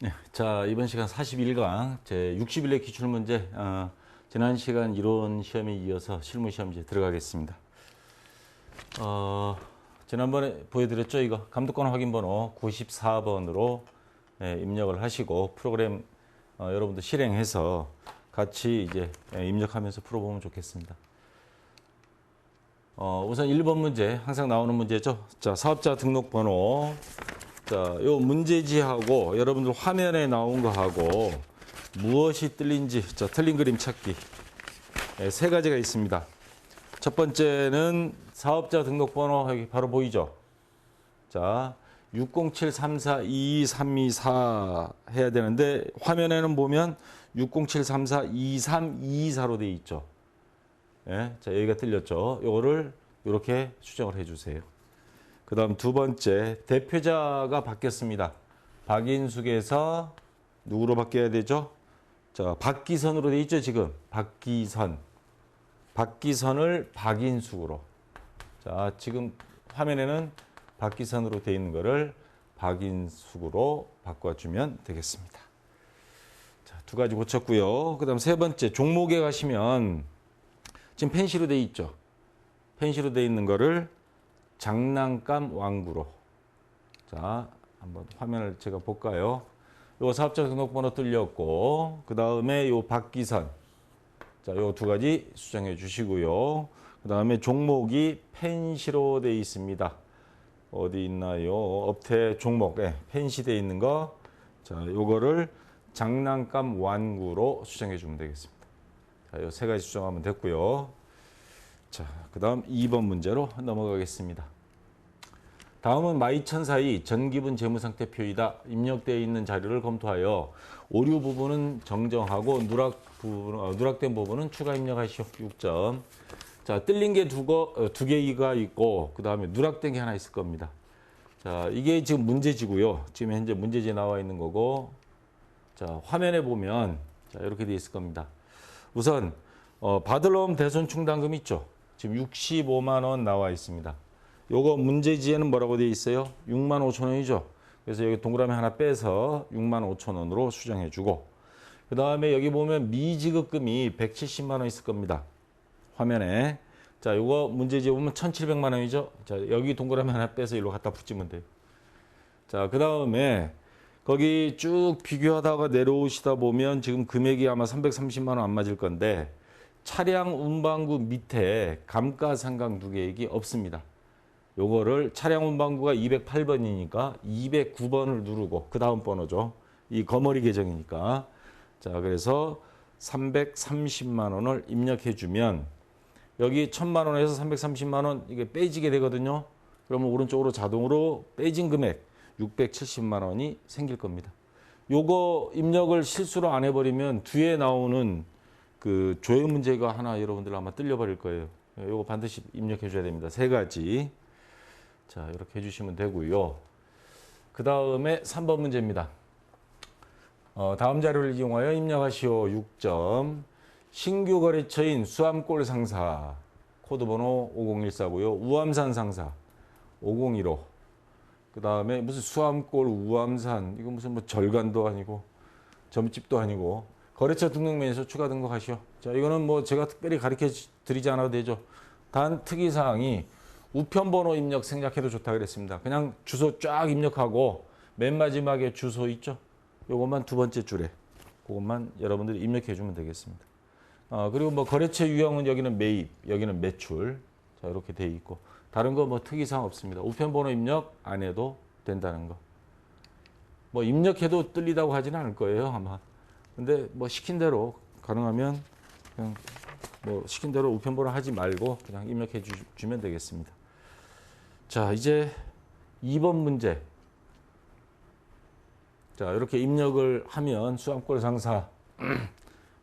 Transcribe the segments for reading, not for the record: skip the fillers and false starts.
네, 자, 이번 시간 41강 제 60일의 기출문제, 지난 시간 이론 시험에 이어서 실무 시험 이제 들어가겠습니다. 지난번에 보여드렸죠? 이거 감독관 확인 번호 94번으로 입력을 하시고 프로그램 여러분들 실행해서 같이 이제 입력하면서 풀어보면 좋겠습니다. 우선 1번 문제, 항상 나오는 문제죠. 자, 사업자 등록번호. 자, 요 문제지하고 여러분들 화면에 나온 거하고 무엇이 틀린지, 자, 틀린 그림 찾기. 세 가지가 있습니다. 첫 번째는 사업자 등록번호 여기 바로 보이죠? 자, 607342224 해야 되는데 화면에는 보면 607342324로 돼 있죠. 예, 자, 여기가 틀렸죠. 요거를 이렇게 수정을 해 주세요. 그 다음 두 번째, 대표자가 바뀌었습니다. 박인숙에서 누구로 바뀌어야 되죠? 자, 박기선으로 돼 있죠, 지금. 박기선. 박기선을 박인숙으로. 자, 지금 화면에는 박기선으로 돼 있는 거를 박인숙으로 바꿔주면 되겠습니다. 자, 두 가지 고쳤고요. 그 다음 세 번째, 종목에 가시면 지금 펜시로 돼 있죠. 펜시로 돼 있는 거를 장난감 왕구로. 자, 한번 화면을 제가 볼까요? 요 사업자 등록번호 뚫렸고, 그 다음에 요 박기선. 자, 요 두 가지 수정해 주시고요. 그 다음에 종목이 펜시로 돼 있습니다. 어디 있나요? 업태 종목, 펜시 돼 있는 거. 자, 요거를 장난감 완구로 수정해 주면 되겠습니다. 자, 요 세 가지 수정하면 됐고요. 자, 그 다음 2번 문제로 넘어가겠습니다. 다음은 마이천사의 전기분 재무상태표이다. 입력되어 있는 자료를 검토하여 오류 부분은 정정하고 누락된 부분은 추가 입력하시오. 6점. 자, 뜰린 게 두 개가 있고 그 다음에 누락된 게 하나 있을 겁니다. 자, 이게 지금 문제지고요. 지금 현재 문제지에 나와 있는 거고, 자, 화면에 보면 자, 이렇게 돼 있을 겁니다. 우선 받을 놈 대손 충당금 있죠. 지금 65만 원 나와 있습니다. 요거 문제지에는 뭐라고 되어 있어요? 6만 5천 원이죠. 그래서 여기 동그라미 하나 빼서 6만 5천 원으로 수정해 주고, 그 다음에 여기 보면 미지급금이 170만 원 있을 겁니다. 화면에. 자, 요거 문제지에 보면 1,700만 원이죠. 자, 여기 동그라미 하나 빼서 이리로 갖다 붙이면 돼요. 자, 그 다음에 거기 쭉 비교하다가 내려오시다 보면 지금 금액이 아마 330만 원 안 맞을 건데, 차량 운반구 밑에 감가상각 누계액이 없습니다. 요거를 차량 운반구가 208번이니까 209번을 누르고 그 다음 번호죠. 이 거머리 계정이니까. 자, 그래서 330만 원을 입력해 주면 여기 1,000만 원에서 330만 원 이게 빼지게 되거든요. 그러면 오른쪽으로 자동으로 빼진 금액 670만 원이 생길 겁니다. 요거 입력을 실수로 안 해버리면 뒤에 나오는 그 조회 문제가 하나 여러분들 아마 뜰려버릴 거예요. 요거 반드시 입력해 줘야 됩니다. 세 가지. 자, 이렇게 해주시면 되고요. 그 다음에 3번 문제입니다. 다음 자료를 이용하여 입력하시오. 6점. 신규 거래처인 수암골 상사, 코드번호 5014고요. 우암산 상사, 5015. 그 다음에 무슨 수암골 우암산, 이거 무슨 뭐 절간도 아니고 점집도 아니고 거래처 등록면에서 추가 등록하시오. 자, 이거는 뭐 제가 특별히 가르쳐 드리지 않아도 되죠. 단 특이사항이 우편번호 입력 생략해도 좋다 그랬습니다. 그냥 주소 쫙 입력하고 맨 마지막에 주소 있죠? 요것만 두 번째 줄에 그것만 여러분들이 입력해 주면 되겠습니다. 그리고 뭐 거래처 유형은 여기는 매입, 여기는 매출. 자, 이렇게 돼 있고 다른 거 뭐 특이사항 없습니다. 우편번호 입력 안 해도 된다는 거. 뭐 입력해도 뜰리다고 하지는 않을 거예요, 아마. 근데 뭐 시킨 대로 가능하면 그냥 뭐 시킨 대로 우편번호 하지 말고 그냥 입력해 주면 되겠습니다. 자, 이제 2번 문제. 자, 이렇게 입력을 하면 수암골 상사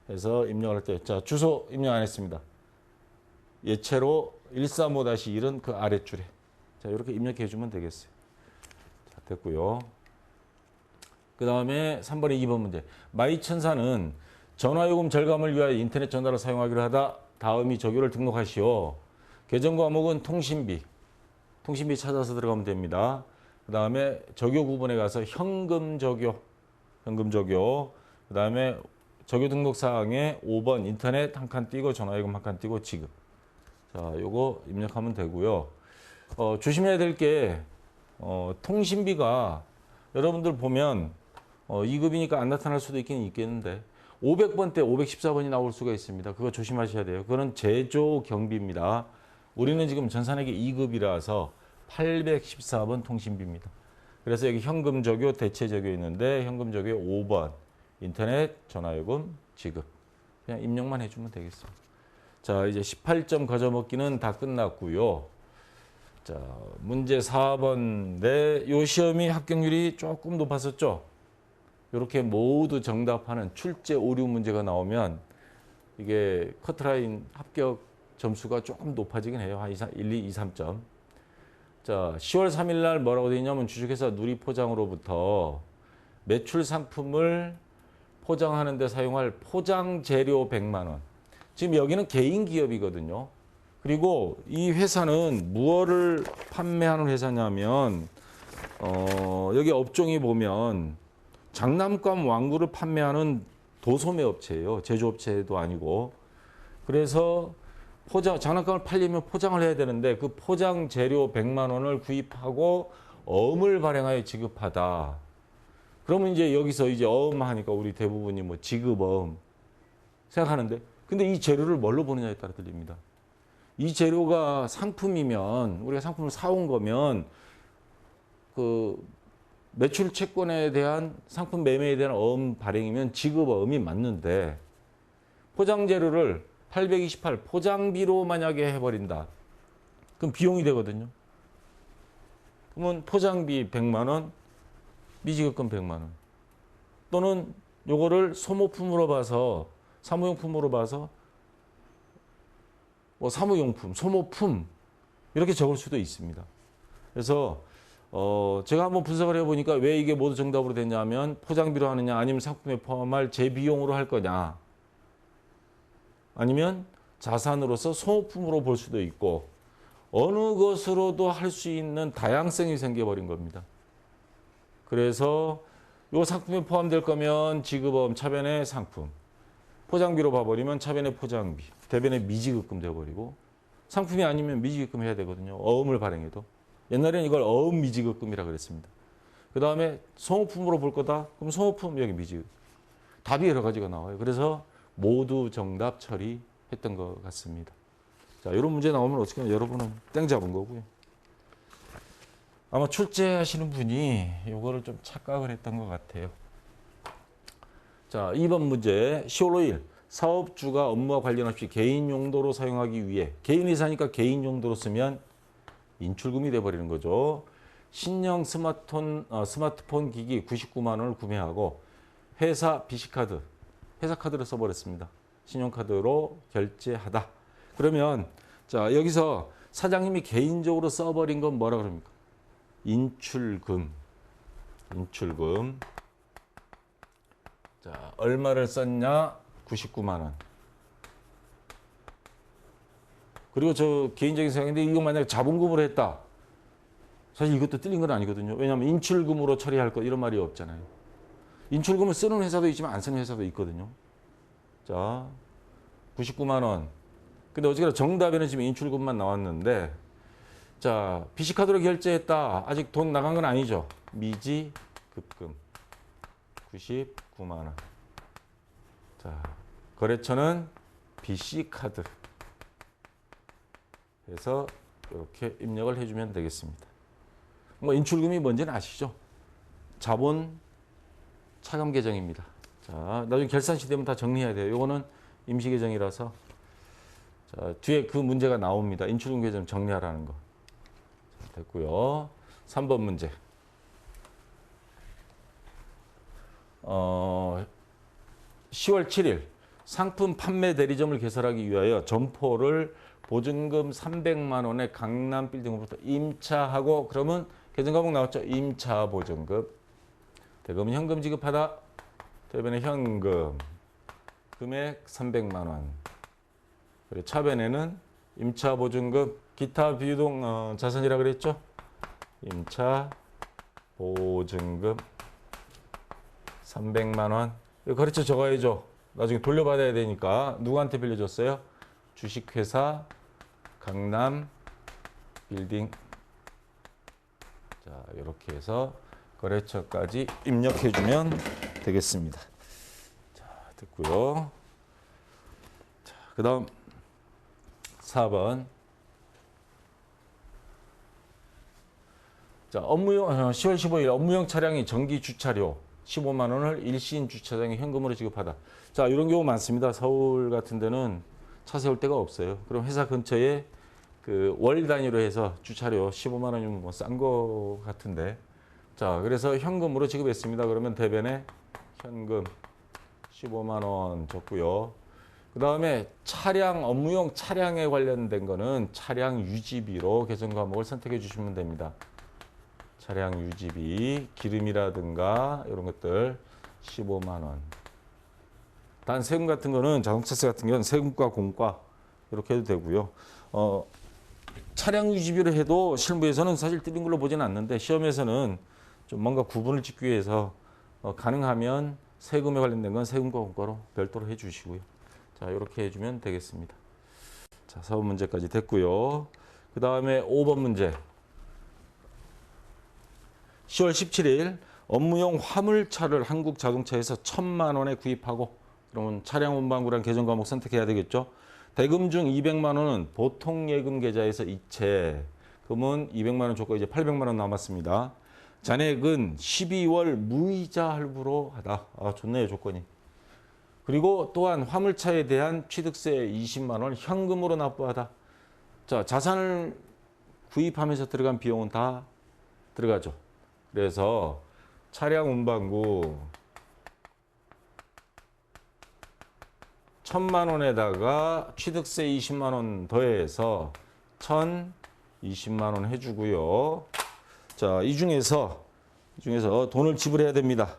해서 입력을 할 때, 자, 주소 입력 안 했습니다. 예체로 135-1은 그 아랫줄에. 자, 이렇게 입력해 주면 되겠어요. 자, 됐고요. 그 다음에 3번에 2번 문제. 마이천사는 전화요금 절감을 위하여 인터넷 전화를 사용하기로 하다 다음이 조교를 등록하시오. 계정 과목은 통신비. 통신비 찾아서 들어가면 됩니다. 그 다음에 조교 구분에 가서 현금 조교. 현금 적요. 그다음에 적요 등록사항에 5번 인터넷 한 칸 띄고 전화요금 한 칸 띄고 지급. 자, 요거 입력하면 되고요. 조심해야 될 게 통신비가 여러분들 보면 2급이니까 안 나타날 수도 있긴 있겠는데 500번 때 514번이 나올 수가 있습니다. 그거 조심하셔야 돼요. 그거는 제조 경비입니다. 우리는 지금 전산회계 2급이라서 814번 통신비입니다. 그래서 여기 현금 적요, 대체 적요 있는데 현금 적요 5번 인터넷 전화요금 지급. 그냥 입력만 해주면 되겠습니다. 자, 이제 18점 거저먹기는 다 끝났고요. 자, 문제 4번인데 요 시험이 합격률이 조금 높았었죠. 이렇게 모두 정답하는 출제 오류 문제가 나오면 이게 커트라인 합격 점수가 조금 높아지긴 해요. 한 1, 2, 3점. 자, 10월 3일 날 뭐라고 되어 있냐면 주식회사 누리포장으로부터 매출 상품을 포장하는 데 사용할 포장 재료 100만 원. 지금 여기는 개인 기업이거든요. 그리고 이 회사는 무엇을 판매하는 회사냐면 여기 업종이 보면 장난감 왕구를 판매하는 도소매 업체예요. 제조업체도 아니고. 그래서 장난감을 팔려면 포장을 해야 되는데 그 포장 재료 100만 원을 구입하고 어음을 발행하여 지급하다. 그러면 이제 여기서 이제 어음 하니까 우리 대부분이 뭐 지급어음 생각하는데 근데 이 재료를 뭘로 보느냐에 따라 들립니다. 이 재료가 상품이면 우리가 상품을 사온 거면 그 매출 채권에 대한 상품 매매에 대한 어음 발행이면 지급어음이 맞는데 포장 재료를 828 포장비로 만약에 해버린다. 그럼 비용이 되거든요. 그러면 포장비 100만 원, 미지급금 100만 원. 또는 요거를 소모품으로 봐서 사무용품으로 봐서 뭐 사무용품, 소모품 이렇게 적을 수도 있습니다. 그래서 제가 한번 분석을 해보니까 왜 이게 모두 정답으로 됐냐면 포장비로 하느냐 아니면 상품에 포함할 재비용으로 할 거냐 아니면 자산으로서 소모품으로 볼 수도 있고 어느 것으로도 할 수 있는 다양성이 생겨버린 겁니다. 그래서 이 상품에 포함될 거면 지급어음 차변의 상품 포장비로 봐버리면 차변의 포장비 대변의 미지급금 되어버리고 상품이 아니면 미지급금 해야 되거든요. 어음을 발행해도. 옛날에는 이걸 어음 미지급금이라 그랬습니다. 그 다음에 소모품으로 볼 거다. 그럼 소모품 여기 미지급. 답이 여러 가지가 나와요. 그래서 모두 정답 처리했던 것 같습니다. 자, 이런 문제 나오면 어떻게 하면 여러분은 땡 잡은 거고요. 아마 출제하시는 분이 이거를 좀 착각을 했던 것 같아요. 자, 2번 문제 10월 5일 사업주가 업무와 관련 없이 개인 용도로 사용하기 위해 개인이 사니까 개인 용도로 쓰면 인출금이 돼버리는 거죠. 신형 스마트폰 기기 99만 원을 구매하고 회사 BC카드, 회사 카드를 써버렸습니다. 신용카드로 결제하다. 그러면 자 여기서 사장님이 개인적으로 써버린 건 뭐라 그럽니까? 인출금. 자, 얼마를 썼냐? 99만 원. 그리고 저 개인적인 생각인데 이거 만약에 자본금으로 했다. 사실 이것도 틀린 건 아니거든요. 왜냐하면 인출금으로 처리할 것 이런 말이 없잖아요. 인출금을 쓰는 회사도 있지만 안 쓰는 회사도 있거든요. 자, 99만 원. 근데 어쨌거나 정답에는 지금 인출금만 나왔는데 자, BC카드로 결제했다. 아직 돈 나간 건 아니죠. 미지급금 99만 원. 자, 거래처는 BC카드. 그래서 이렇게 입력을 해주면 되겠습니다. 뭐 인출금이 뭔지는 아시죠? 자본 차감 계정입니다. 자, 나중에 결산시 되면 다 정리해야 돼요. 이거는 임시 계정이라서 자, 뒤에 그 문제가 나옵니다. 인출금 계정 정리하라는 거. 자, 됐고요. 3번 문제. 10월 7일 상품 판매 대리점을 개설하기 위하여 점포를 보증금 300만 원의 강남 빌딩으로부터 임차하고 그러면 계정 과목 나왔죠? 임차 보증금. 대금은 현금 지급하다. 대변에 현금. 금액 300만 원. 그리고 차변에는 임차 보증금 기타 비유동 자산이라 그랬죠? 임차 보증금 300만 원. 이거 거래처 적어야죠. 나중에 돌려받아야 되니까. 누구한테 빌려줬어요? 주식회사 강남 빌딩. 자, 이렇게 해서 거래처까지 입력해주면 되겠습니다. 자, 됐고요. 자, 그 다음 4번. 자, 10월 15일 업무용 차량이 정기 주차료 15만 원을 일시인 주차장에 현금으로 지급하다. 자, 이런 경우 많습니다. 서울 같은 데는 차 세울 데가 없어요. 그럼 회사 근처에 그 월 단위로 해서 주차료 15만 원이면 뭐 싼 거 같은데. 자, 그래서 현금으로 지급했습니다. 그러면 대변에 현금 15만 원 적고요. 그 다음에 차량, 업무용 차량에 관련된 거는 차량 유지비로 개정 과목을 선택해 주시면 됩니다. 차량 유지비, 기름이라든가 이런 것들 15만 원. 단 세금 같은 거는 자동차세 같은 경우는 세금과 공과 이렇게 해도 되고요. 차량 유지비를 해도 실무에서는 사실 띠린 걸로 보지는 않는데 시험에서는 좀 뭔가 구분을 짓기 위해서 가능하면 세금에 관련된 건 세금과 공과로 별도로 해주시고요. 자, 이렇게 해주면 되겠습니다. 자, 4번 문제까지 됐고요. 그 다음에 5번 문제. 10월 17일 업무용 화물차를 한국자동차에서 1,000만 원에 구입하고 그러면 차량 운반구랑 계정 과목 선택해야 되겠죠. 대금 중 200만 원은 보통 예금 계좌에서 이체. 그러면 200만 원 줬고 이제 800만 원 남았습니다. 잔액은 12월 무이자 할부로 하다. 아, 좋네요, 조건이. 그리고 또한 화물차에 대한 취득세 20만 원 현금으로 납부하다. 자, 자산을 구입하면서 들어간 비용은 다 들어가죠. 그래서 차량 운반구 1,000만 원에다가 취득세 20만 원 더해서 1,020만 원 해주고요. 자, 이 중에서 돈을 지불해야 됩니다.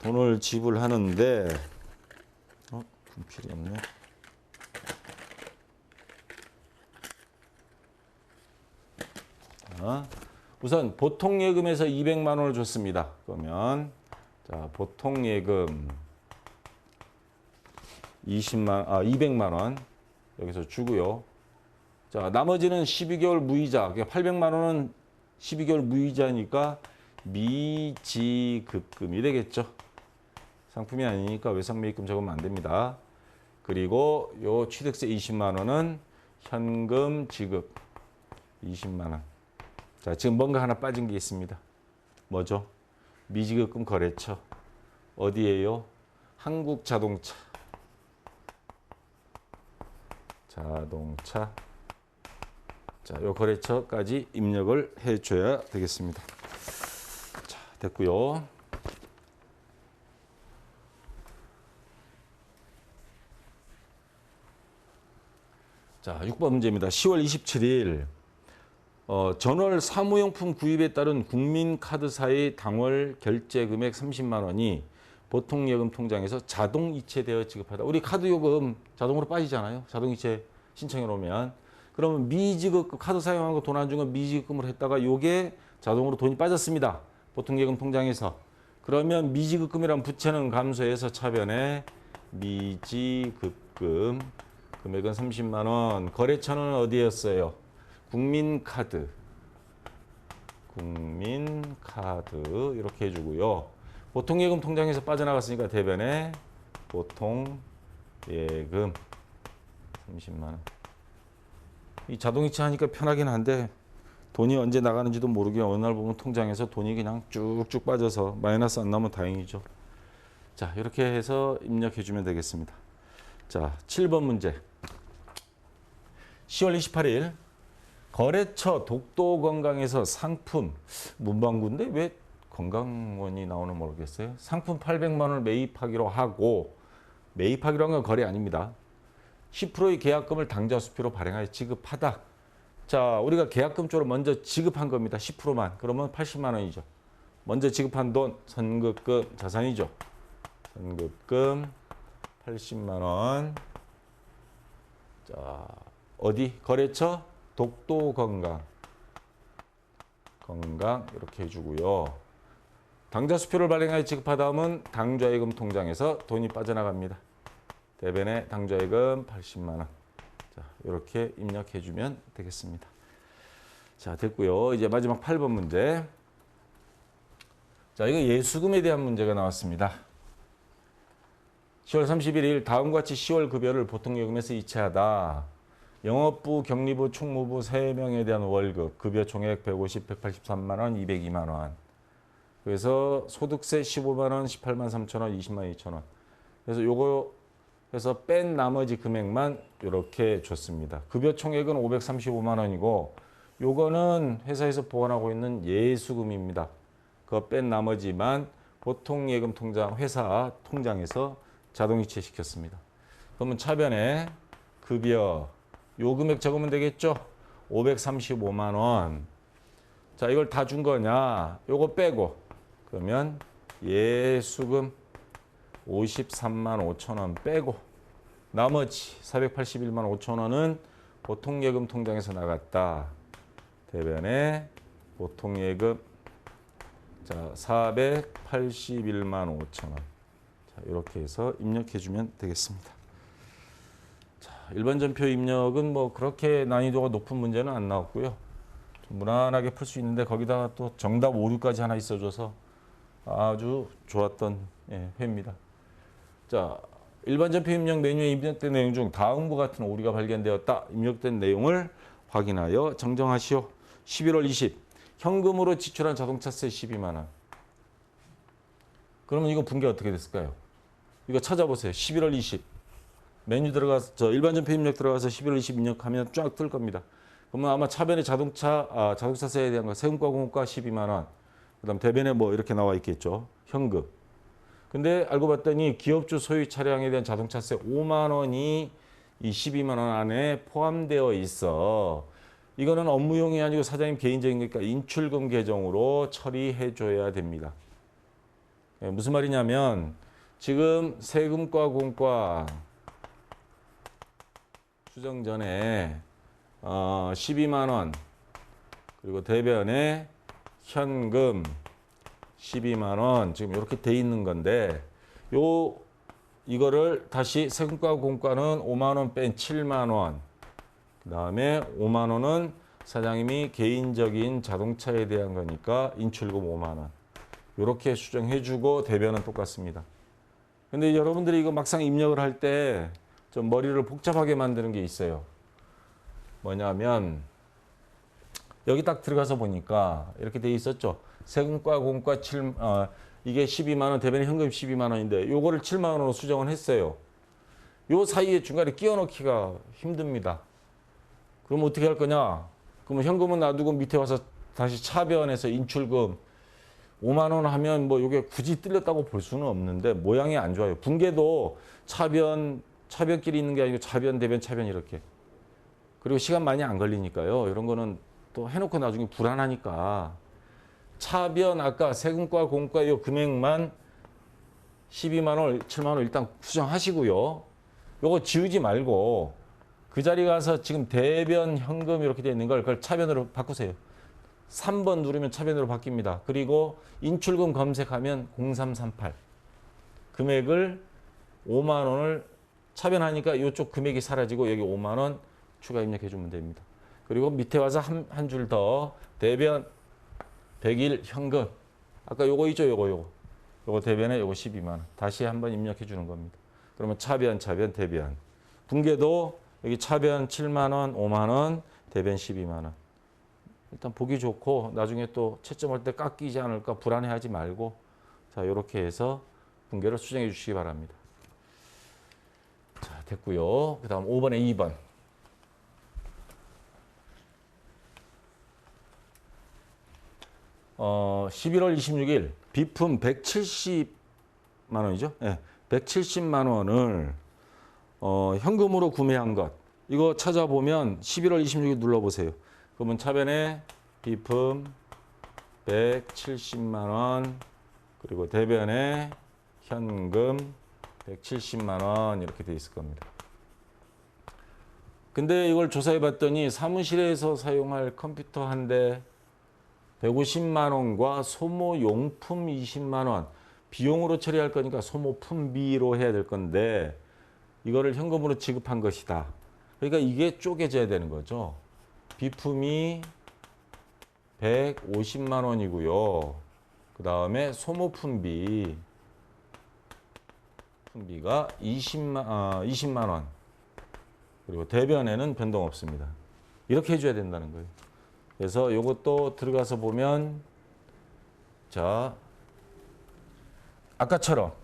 돈을 지불하는데 분필이 없네. 우선 보통 예금에서 200만 원을 줬습니다. 그러면 자, 보통 예금 200만 원 여기서 주고요. 자, 나머지는 12개월 무이자. 그러니까 800만 원은 12개월 무이자니까 미지급금이 되겠죠. 상품이 아니니까 외상매입금 적으면 안 됩니다. 그리고 요 취득세 20만 원은 현금 지급 20만 원. 자, 지금 뭔가 하나 빠진 게 있습니다. 뭐죠? 미지급금 거래처. 어디예요? 한국자동차. 자동차. 자, 요 거래처까지 입력을 해줘야 되겠습니다. 자, 됐고요. 자, 6번 문제입니다. 10월 27일 전월 사무용품 구입에 따른 국민카드사의 당월 결제 금액 30만 원이 보통예금 통장에서 자동 이체되어 지급하다. 우리 카드 요금 자동으로 빠지잖아요. 자동 이체 신청해 놓으면. 그러면 미지급 카드 사용한 거 돈 안 준 거 미지급금으로 했다가 요게 자동으로 돈이 빠졌습니다. 보통예금 통장에서. 그러면 미지급금이란 부채는 감소해서 차변에 미지급금 금액은 30만 원. 거래처는 어디였어요? 국민카드 이렇게 해주고요. 보통예금 통장에서 빠져나갔으니까 대변에 보통예금 30만 원. 이 자동이체 하니까 편하긴 한데 돈이 언제 나가는지도 모르게 어느 날 보면 통장에서 돈이 그냥 쭉쭉 빠져서 마이너스 안 나면 다행이죠. 자, 이렇게 해서 입력해 주면 되겠습니다. 자, 7번 문제. 10월 28일 거래처 독도건강에서 상품 문방구인데 왜 건강원이 나오는 모르겠어요. 상품 800만 원을 매입하기로 하고 매입하기로 한 건 거래 아닙니다. 10%의 계약금을 당좌 수표로 발행하여 지급하다. 자, 우리가 계약금 쪽으로 먼저 지급한 겁니다. 10%만. 그러면 80만 원이죠. 먼저 지급한 돈 선급금 자산이죠. 선급금 80만 원. 자, 어디? 거래처 독도건강 이렇게 해주고요. 당좌수표를 발행하여 지급하다 하면 당좌예금 통장에서 돈이 빠져나갑니다. 대변에 당좌예금 80만 원. 자, 이렇게 입력해 주면 되겠습니다. 자, 됐고요. 이제 마지막 8번 문제. 자, 이거 예수금에 대한 문제가 나왔습니다. 10월 31일 다음과 같이 10월 급여를 보통예금에서 이체하다. 영업부, 격리부, 총무부 3명에 대한 월급, 급여 총액 150, 183만 원, 202만 원. 그래서 소득세 15만 원, 18만 3천 원, 20만 2천 원. 그래서 요거 해서 뺀 나머지 금액만 이렇게 줬습니다. 급여 총액은 535만 원이고 요거는 회사에서 보관하고 있는 예수금입니다. 그거 뺀 나머지만 보통예금 통장, 회사 통장에서 자동이체 시켰습니다. 그러면 차변에 급여 요 금액 적으면 되겠죠? 535만 원. 자, 이걸 다 준 거냐? 요거 빼고 그러면 예수금 53만 5천 원 빼고 나머지 481만 5천 원은 보통예금 통장에서 나갔다. 대변에 보통예금 자 481만 5천 원. 자, 이렇게 해서 입력해 주면 되겠습니다. 자, 일반 전표 입력은 뭐 그렇게 난이도가 높은 문제는 안 나왔고요. 좀 무난하게 풀 수 있는데 거기다가 또 정답 오류까지 하나 있어줘서 아주 좋았던 회입니다. 자, 일반 전표 입력 메뉴에 입력된 내용 중 다음과 같은 오류가 발견되었다. 입력된 내용을 확인하여 정정하시오. 11월 20 현금으로 지출한 자동차세 12만 원. 그러면 이거 분계 어떻게 됐을까요? 이거 찾아보세요. 11월 20 메뉴 들어가서 일반 전표 입력 들어가서 11월 20 입력하면 쫙 뜰 겁니다. 그러면 아마 차변에 자동차세에 대한 거 세금과 공과 12만 원. 그다음 대변에 뭐 이렇게 나와 있겠죠. 현금. 근데 알고 봤더니 기업주 소유 차량에 대한 자동차세 5만 원이 이 12만 원 안에 포함되어 있어. 이거는 업무용이 아니고 사장님 개인적인 거니까 인출금 계정으로 처리해 줘야 됩니다. 무슨 말이냐면 지금 세금과 공과 수정 전에 12만 원 그리고 대변에 현금 12만 원 지금 이렇게 돼 있는 건데 이거를 다시 세금과 공과는 5만 원 뺀 7만 원 그다음에 5만 원은 사장님이 개인적인 자동차에 대한 거니까 인출금 5만 원 이렇게 수정해 주고 대변은 똑같습니다. 근데 여러분들이 이거 막상 입력을 할 때 좀 머리를 복잡하게 만드는 게 있어요. 뭐냐면 여기 딱 들어가서 보니까 이렇게 돼 있었죠. 세금과 공과 이게 12만 원, 대변에 현금 12만 원인데 요거를 7만 원으로 수정을 했어요. 요 사이에 중간에 끼워 넣기가 힘듭니다. 그럼 어떻게 할 거냐? 그러면 현금은 놔두고 밑에 와서 다시 차변에서 인출금 5만 원 하면 뭐 요게 굳이 뜰렸다고 볼 수는 없는데 모양이 안 좋아요. 분계도 차변끼리 있는 게 아니고 차변, 대변, 차변 이렇게. 그리고 시간 많이 안 걸리니까요. 이런 거는 또 해놓고 나중에 불안하니까 차변 아까 세금과 공과 요 금액만 12만 원, 7만 원 일단 수정하시고요. 요거 지우지 말고 그 자리 가서 지금 대변 현금 이렇게 되어 있는 걸 그걸 차변으로 바꾸세요. 3번 누르면 차변으로 바뀝니다. 그리고 인출금 검색하면 0338 금액을 5만 원을 차변하니까 이쪽 금액이 사라지고 여기 5만 원 추가 입력해 주면 됩니다. 그리고 밑에 와서 한 줄 더 대변 100일 현금 아까 요거 있죠. 요거 대변에 요거 12만 원 다시 한번 입력해 주는 겁니다. 그러면 차변 대변 분계도 여기 차변 7만 원 5만 원 대변 12만 원 일단 보기 좋고 나중에 또 채점할 때 깎이지 않을까 불안해하지 말고 자 이렇게 해서 분계를 수정해 주시기 바랍니다. 자 됐고요. 그 다음 5번에 2번 11월 26일 비품 170만 원이죠. 네, 170만 원을 현금으로 구매한 것 이거 찾아보면 11월 26일 눌러보세요. 그러면 차변에 비품 170만 원 그리고 대변에 현금 170만 원 이렇게 돼 있을 겁니다. 근데 이걸 조사해 봤더니 사무실에서 사용할 컴퓨터 한 대, 150만 원과 소모용품 20만 원. 비용으로 처리할 거니까 소모품비로 해야 될 건데 이거를 현금으로 지급한 것이다. 그러니까 이게 쪼개져야 되는 거죠. 비품이 150만 원이고요. 그 다음에 소모품비가 20만 원. 그리고 대변에는 변동 없습니다. 이렇게 해줘야 된다는 거예요. 그래서 이것도 들어가서 보면 자 아까처럼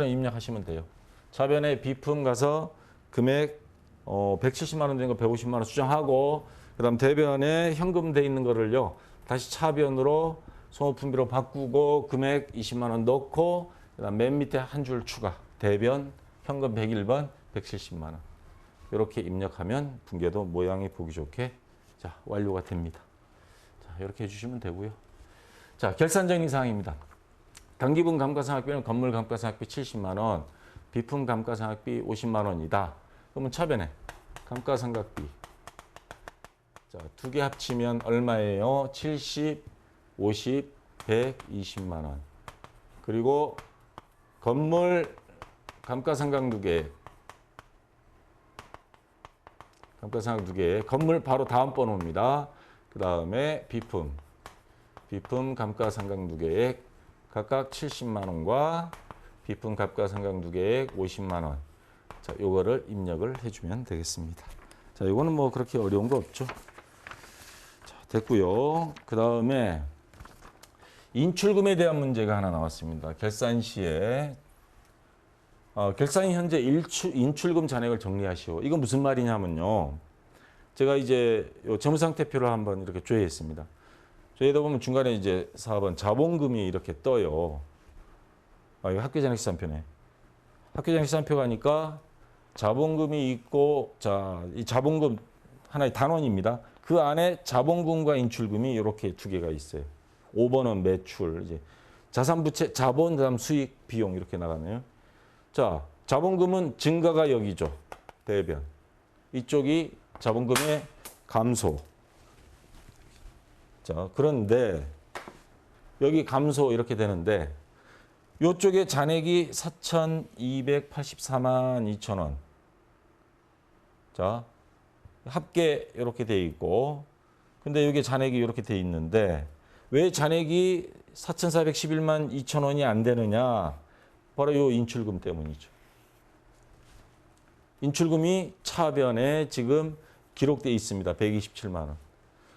입력하시면 돼요. 차변에 비품 가서 금액 170만 원 된 거 150만 원 수정하고 그다음 대변에 현금 돼 있는 거를요. 다시 차변으로 소모품비로 바꾸고 금액 20만 원 넣고 그다음 맨 밑에 한 줄 추가. 대변 현금 101번 170만 원. 이렇게 입력하면 분계도 모양이 보기 좋게 자, 완료가 됩니다. 자, 이렇게 해 주시면 되고요. 자, 결산 정리 사항입니다. 단기분 감가상각비는 건물 감가상각비 70만 원, 비품 감가상각비 50만 원이다. 그러면 차변에 감가상각비 자, 두 개 합치면 얼마예요? 70, 50, 120만 원. 그리고 건물 감가상각 두 개. 감가상각 두 개. 건물 바로 다음 번호입니다. 그 다음에 비품 감가상각 두 개에 각각 70만 원과 비품 감가상각 두 개에 50만 원. 자, 요거를 입력을 해주면 되겠습니다. 자, 이거는 뭐 그렇게 어려운 거 없죠. 자, 됐고요. 그 다음에 인출금에 대한 문제가 하나 나왔습니다. 결산 시에 결산이 현재 인출금 잔액을 정리하시오. 이건 무슨 말이냐면요. 제가 이제 요 재무상태표를 한번 이렇게 조회했습니다. 조회하다 보면 중간에 이제 4번 자본금이 이렇게 떠요. 이거 학교장학시산표네. 학교장학시산표 가니까 자본금이 있고, 자, 이 자본금 하나의 단원입니다. 그 안에 자본금과 인출금이 이렇게 두 개가 있어요. 5번은 매출, 이제 자산부채, 자본, 그다음 수익, 비용 이렇게 나가네요. 자, 자본금은 증가가 여기죠. 대변. 이쪽이 자본금의 감소. 자, 그런데 여기 감소 이렇게 되는데 이쪽에 잔액이 4,284만 2천 원. 자, 합계 이렇게 돼 있고 근데 여기 잔액이 이렇게 돼 있는데 왜 잔액이 4,411만 2천 원이 안 되느냐? 바로 이 인출금 때문이죠. 인출금이 차변에 지금 기록되어 있습니다. 127만 원.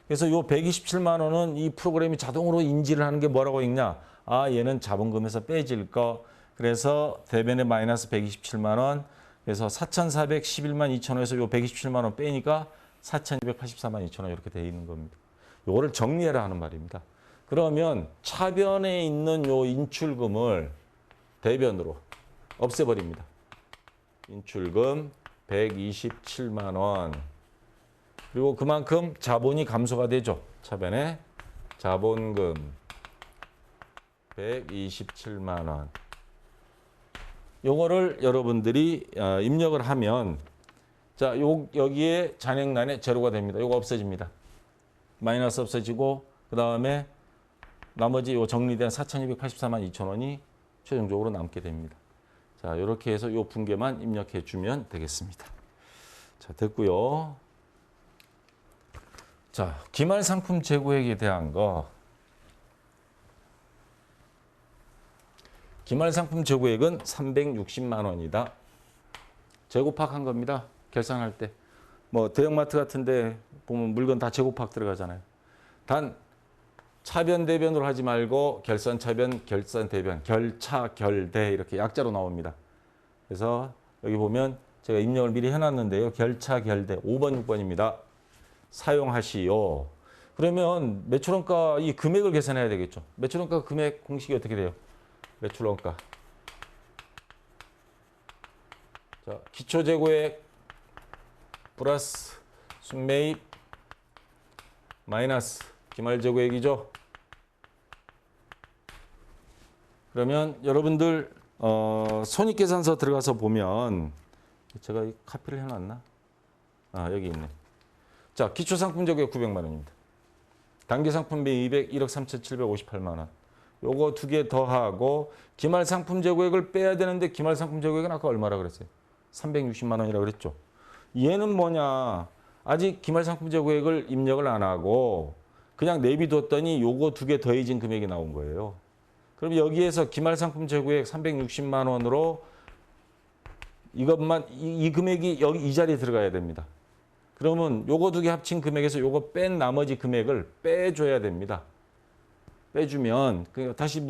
그래서 이 127만 원은 이 프로그램이 자동으로 인지를 하는 게 뭐라고 읽냐? 아, 얘는 자본금에서 빼질 거. 그래서 대변에 마이너스 127만 원. 그래서 4,411만 2천 원에서 이 127만 원 빼니까 4,284만 2천 원 이렇게 돼 있는 겁니다. 요거를 정리해라 하는 말입니다. 그러면 차변에 있는 요 인출금을 대변으로 없애버립니다. 인출금 127만 원. 그리고 그만큼 자본이 감소가 되죠. 차변에 자본금 127만 원. 요거를 여러분들이 입력을 하면 자, 여기에 잔액란에 제로가 됩니다. 요거 없어집니다. 마이너스 없어지고 그다음에 나머지 요 정리된 4,284만 2천 원이 최종적으로 남게 됩니다. 자, 이렇게 해서 요 분계만 입력해 주면 되겠습니다. 자, 됐고요. 자, 기말 상품 재고액에 대한 거. 기말 상품 재고액은 360만 원이다. 재고 파악한 겁니다. 결산할 때. 뭐 대형마트 같은 데 보면 물건 다 재고 파악 들어가잖아요. 단 차변 대변으로 하지 말고 결산 차변, 결산 대변, 결차, 결대 이렇게 약자로 나옵니다. 그래서 여기 보면 제가 입력을 미리 해놨는데요. 결차, 결대 5번, 6번입니다. 사용하시오. 그러면 매출원가 이 금액을 계산해야 되겠죠. 매출원가 금액 공식이 어떻게 돼요? 매출원가. 자, 기초재고액 플러스 순매입 마이너스 기말재고액이죠. 그러면 여러분들 손익계산서 들어가서 보면 제가 이 카피를 해놨나? 아, 여기 있네. 자, 기초상품재고액 900만 원입니다. 단기 상품 매입액 1억 3,758만 원. 요거 두 개 더하고 기말 상품 재고액을 빼야 되는데 기말 상품 재고액은 아까 얼마라 그랬어요? 360만 원이라고 그랬죠. 얘는 뭐냐? 아직 기말 상품 재고액을 입력을 안 하고 그냥 내비뒀더니 요거 두 개 더해진 금액이 나온 거예요. 그럼 여기에서 기말 상품 재고액 360만 원으로 이것만 이 금액이 여기 이 자리에 들어가야 됩니다. 그러면 요거 두 개 합친 금액에서 요거 뺀 나머지 금액을 빼줘야 됩니다. 빼주면 다시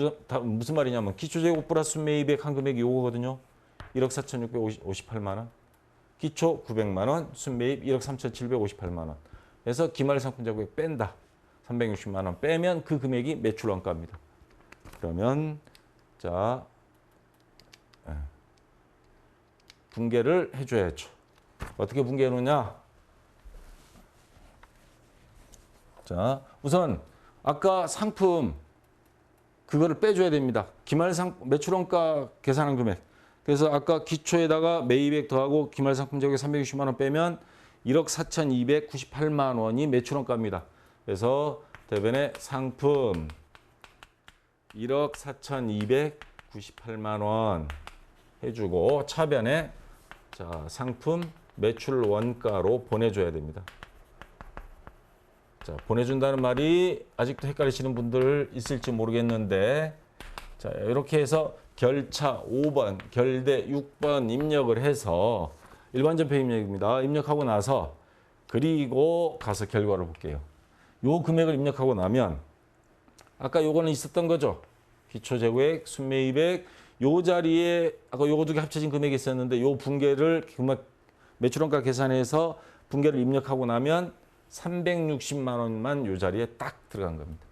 무슨 말이냐면 기초재고 플러스 순매입액 한 금액이 요거거든요. 1억 4,658만 원. 기초 900만 원, 순매입 1억 3,758만 원. 그래서 기말 상품 재고액 뺀다. 360만 원 빼면 그 금액이 매출 원가입니다. 그러면 자 분개를 해줘야죠. 어떻게 분개해 놓냐? 자, 우선 아까 상품 그거를 빼줘야 됩니다. 기말 매출 원가 계산한 금액. 그래서 아까 기초에다가 매입액 더하고 기말 상품 재고액 360만 원 빼면 1억 4,298만 원이 매출 원가입니다. 그래서 대변에 상품 1억 4,298만 원 해주고 차변에 자 상품 매출 원가로 보내줘야 됩니다. 자 보내준다는 말이 아직도 헷갈리시는 분들 있을지 모르겠는데 자 이렇게 해서 결차 5번, 결대 6번 입력을 해서 일반전표 입력입니다. 입력하고 나서 그리고 가서 결과를 볼게요. 요 금액을 입력하고 나면 아까 요거는 있었던 거죠. 기초재고액, 순매입액 요 자리에 아까 요거 두 개 합쳐진 금액이 있었는데 요 분개를 매출원가 계산해서 분개를 입력하고 나면 360만 원만 요 자리에 딱 들어간 겁니다.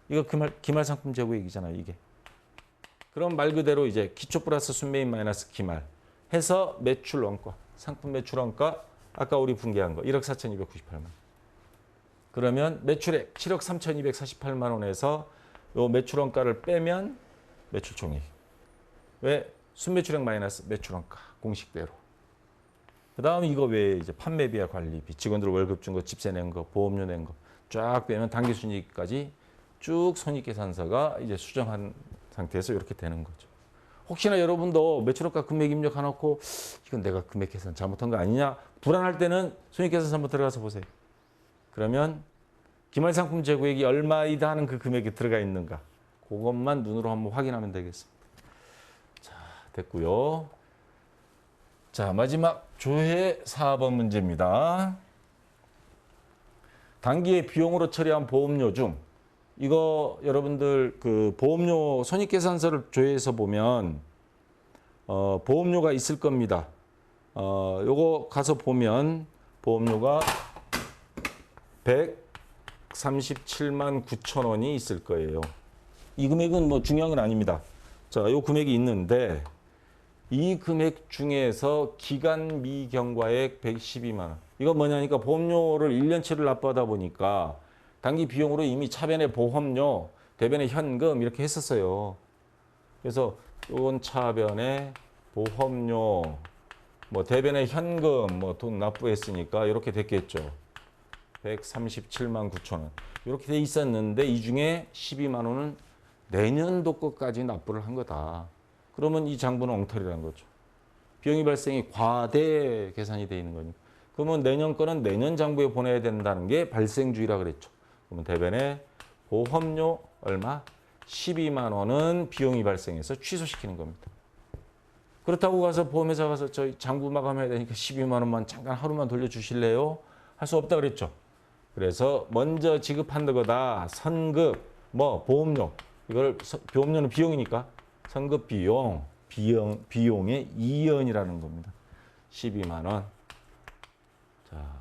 이거 기말 상품 재고액이잖아요, 이게. 그럼 말 그대로 이제 기초 플러스 순매입 마이너스 기말 해서 매출 원가, 상품 매출 원가 아까 우리 분개한 거 1억 4,298만 원. 그러면 매출액 7억 3,248만 원에서 요 매출 원가를 빼면 매출 총액. 왜? 순매출액 마이너스 매출 원가 공식대로. 그다음에 이거 외에 이제 판매비와 관리비, 직원들 월급 준 거, 집세 낸 거, 보험료 낸 거 쫙 빼면 당기 순이익까지 쭉 손익계산서가 이제 수정한 상태에서 이렇게 되는 거죠. 혹시나 여러분도 매출원가 금액 입력해놓고 이건 내가 금액 계산 잘못한 거 아니냐 불안할 때는 손익계산서 한번 들어가서 보세요. 그러면 기말상품 재고액이 얼마이다 하는 그 금액이 들어가 있는가 그것만 눈으로 한번 확인하면 되겠습니다. 자, 됐고요. 자, 마지막 조회 4번 문제입니다. 단기의 비용으로 처리한 보험료 중 이거 여러분들 그 보험료 손익계산서를 조회해서 보면 보험료가 있을 겁니다. 요거 가서 보면 보험료가 137만 9천 원이 있을 거예요. 이 금액은 뭐 중요한 건 아닙니다. 자, 요 금액이 있는데 이 금액 중에서 기간 미경과액 112만 원. 이거 뭐냐니까 보험료를 1년치를 납부하다 보니까 단기 비용으로 이미 차변에 보험료, 대변에 현금 이렇게 했었어요. 그래서 이건 차변에 보험료, 뭐 대변에 현금, 뭐 돈 납부했으니까 이렇게 됐겠죠. 137만 9천 원. 이렇게 돼 있었는데 이 중에 12만 원은 내년도 것까지 납부를 한 거다. 그러면 이 장부는 엉터리라는 거죠. 비용이 발생이 과대 계산이 돼 있는 거니까. 그러면 내년 거는 내년 장부에 보내야 된다는 게 발생주의라 그랬죠. 그러면 대변에 보험료 얼마? 12만 원은 비용이 발생해서 취소시키는 겁니다. 그렇다고 가서 보험회사 가서 저희 장부 마감해야 되니까 12만 원만 잠깐 하루만 돌려주실래요? 할 수 없다 그랬죠. 그래서 먼저 지급한 거다. 선급, 뭐 보험료. 이걸 보험료는 비용이니까 선급 비용의 이연이라는 겁니다. 12만 원. 자,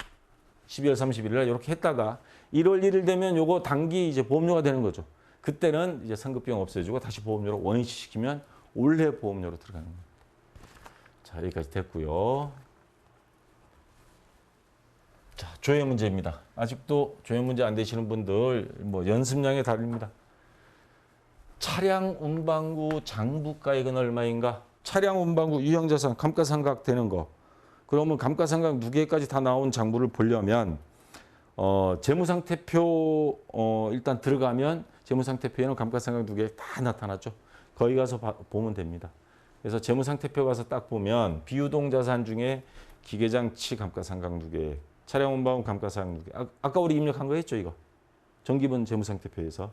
12월 31일 날 이렇게 했다가 1월 1일 되면 요거 단기 이제 보험료가 되는 거죠. 그때는 이제 선급 비용 없애주고 다시 보험료로 원위치 시키면 올해 보험료로 들어가는 겁니다. 자, 여기까지 됐고요. 자, 조회 문제입니다. 아직도 조회 문제 안 되시는 분들 뭐 연습량에 달립니다. 차량 운반구 장부가액은 얼마인가? 차량 운반구 유형자산 감가상각 되는 거. 그러면 감가상각 누계까지 다 나온 장부를 보려면 재무상태표 일단 들어가면 재무상태표에는 감가상각 두 개 다 나타났죠. 거기 가서 보면 됩니다. 그래서 재무상태표 가서 딱 보면 비유동자산 중에 기계장치 감가상각 두 개, 차량원바금 감가상각 두 개. 아까 우리 입력한 거 했죠, 이거. 정기분 재무상태표에서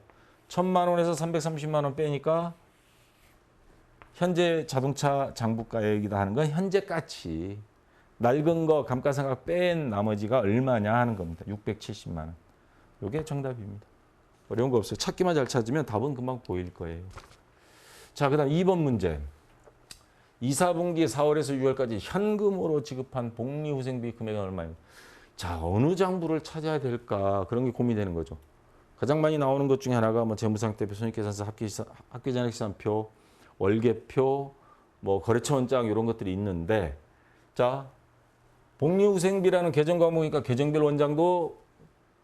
1,000만 원에서 330만 원 빼니까 현재 자동차 장부가액이다 하는 건 현재 가치. 낡은 거 감가상각 뺀 나머지가 얼마냐 하는 겁니다. 670만 원. 이게 정답입니다. 어려운 거 없어요. 찾기만 잘 찾으면 답은 금방 보일 거예요. 자, 그다음 2번 문제. 2, 4분기 4월에서 6월까지 현금으로 지급한 복리후생비 금액은 얼마예요? 자, 어느 장부를 찾아야 될까? 그런 게 고민되는 거죠. 가장 많이 나오는 것 중에 하나가 뭐 재무상태표, 손익계산서, 합계잔액시산표, 월계표, 뭐 거래처 원장 이런 것들이 있는데, 자, 복리후생비라는 계정 과목이니까 계정별 원장도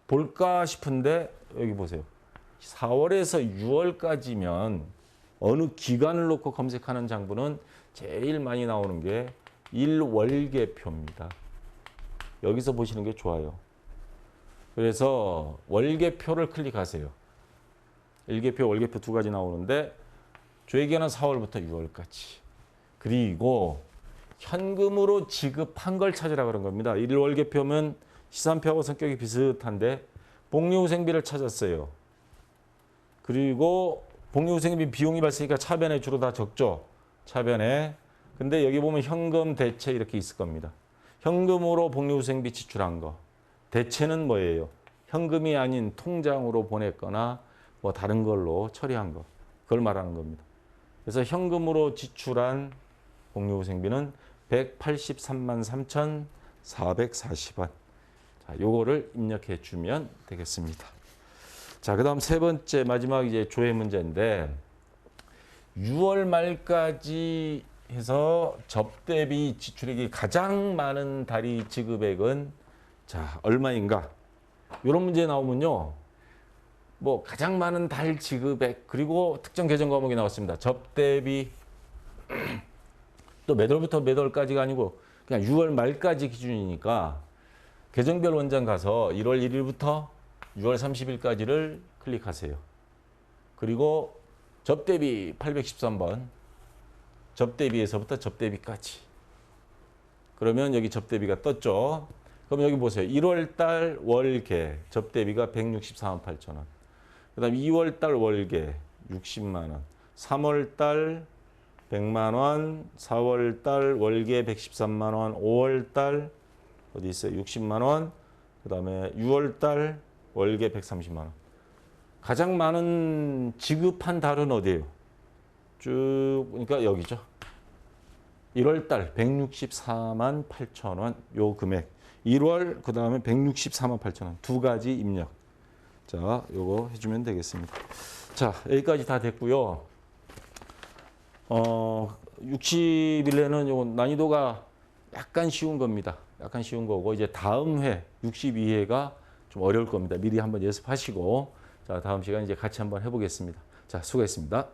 볼까 싶은데 여기 보세요. 4월에서 6월까지면 어느 기간을 놓고 검색하는 장부는 제일 많이 나오는 게 일월계표입니다. 여기서 보시는 게 좋아요. 그래서 월계표를 클릭하세요. 일계표, 월계표 두 가지 나오는데 조회기간은 4월부터 6월까지. 그리고 현금으로 지급한 걸 찾으라 그런 겁니다. 일월계표면 시산표하고 성격이 비슷한데 복리후생비를 찾았어요. 그리고 복리후생비 비용이 발생하니까 차변에 주로 다 적죠. 차변에. 근데 여기 보면 현금 대체 이렇게 있을 겁니다. 현금으로 복리후생비 지출한 거. 대체는 뭐예요? 현금이 아닌 통장으로 보냈거나 뭐 다른 걸로 처리한 거. 그걸 말하는 겁니다. 그래서 현금으로 지출한 복리후생비는 183만 3,440원. 자, 요거를 입력해 주면 되겠습니다. 자, 그다음 세 번째 마지막 이제 조회 문제인데 6월 말까지 해서 접대비 지출액이 가장 많은 달이 지급액은 자, 얼마인가? 이런 문제 나오면요. 뭐 가장 많은 달 지급액 그리고 특정 계정 과목이 나왔습니다. 접대비 또 몇 월부터 몇 월까지가 아니고 그냥 6월 말까지 기준이니까 계정별 원장 가서 1월 1일부터 6월 30일까지를 클릭하세요. 그리고 접대비 813번 접대비에서부터 접대비까지. 그러면 여기 접대비가 떴죠. 그럼 여기 보세요. 1월 달 월계 접대비가 164만 8천 원. 그 다음 2월 달 월계 60만 원. 3월 달 100만 원. 4월 달 월계 113만 원. 5월 달 어디 있어요? 60만 원. 그 다음에 6월 달 월계 130만 원. 가장 많은 지급한 달은 어디예요? 쭉 보니까 여기죠. 1월 달 164만 8천 원 요 금액. 1월 그 다음에 164만 8천 원 두 가지 입력. 자, 요거 해주면 되겠습니다. 자, 여기까지 다 됐고요. 60일에는 요 난이도가 약간 쉬운 겁니다. 약간 쉬운 거고 이제 다음 회 62회가 좀 어려울 겁니다. 미리 한번 연습하시고 자, 다음 시간 이제 같이 한번 해보겠습니다. 자, 수고했습니다.